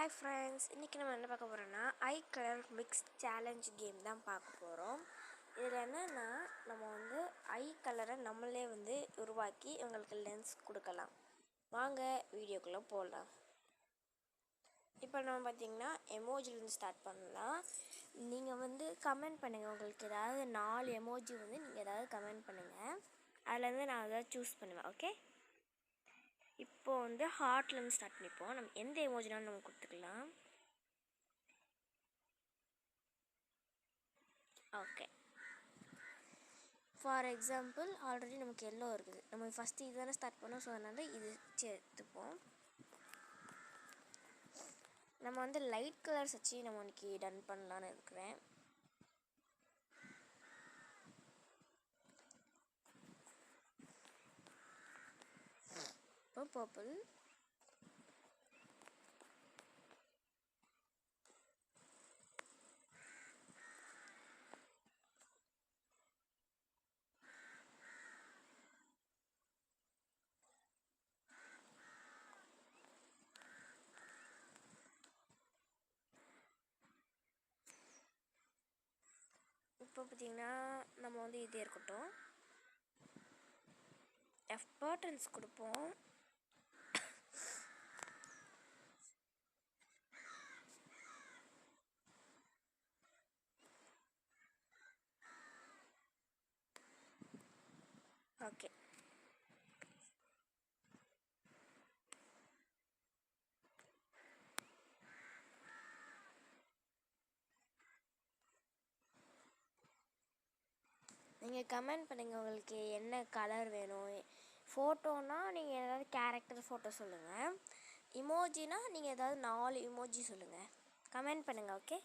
Hi friends, இன்றைக்கி நம்ம என்ன பார்க்க போகிறோன்னா ஐ கலர் மிக்ஸ் சேலஞ்ச் கேம் தான் பார்க்க போகிறோம். இதில் என்னென்னா நம்ம ஐ கலரை நம்மளே உருவாக்கி இவங்களுக்கு லென்ஸ் கொடுக்கலாம். வாங்க வீடியோக்குள்ளே போடலாம். இப்போ நம்ம பார்த்திங்கன்னா எமோஜிலேருந்து ஸ்டார்ட் பண்ணலாம். நீங்கள் கமெண்ட் பண்ணுங்கள். உங்களுக்கு ஏதாவது 4 எமோஜி நீங்கள் ஏதாவது கமெண்ட் பண்ணுங்கள். அதுலேருந்து நான் ஏதாவது சூஸ் பண்ணுவேன். ஓகே, இப்போது ஹார்ட்லேருந்து ஸ்டார்ட் பண்ணிப்போம். நம்ம எந்த எமோஜினாலும் நம்ம கொடுத்துக்கலாம். ஓகே, ஃபார் எக்ஸாம்பிள் ஆல்ரெடி நமக்கு எல்லோ இருக்குது. நம்ம ஃபஸ்ட்டு இது தானே ஸ்டார்ட் பண்ணோம். ஸோ அதனால் இது சேர்த்துப்போம். நம்ம லைட் கலர்ஸ் வச்சு நம்ம இன்னைக்கு டன் பண்ணலான்னு இருக்கிறேன். இப்போ பர்பிள், இப்போ பார்த்திங்கன்னா நம்ம இதே இருக்கட்டும். எஃபர்டன்ஸ் கொடுப்போம். ஓகே, நீங்கள் கமெண்ட் பண்ணுங்கள் உங்களுக்கு என்ன கலர் வேணும். ஃபோட்டோனா நீங்கள் ஏதாவது கேரக்டர் ஃபோட்டோ சொல்லுங்கள். இமோஜினா நீங்கள் ஏதாவது 4 இமோஜி சொல்லுங்கள். கமெண்ட் பண்ணுங்கள். ஓகே.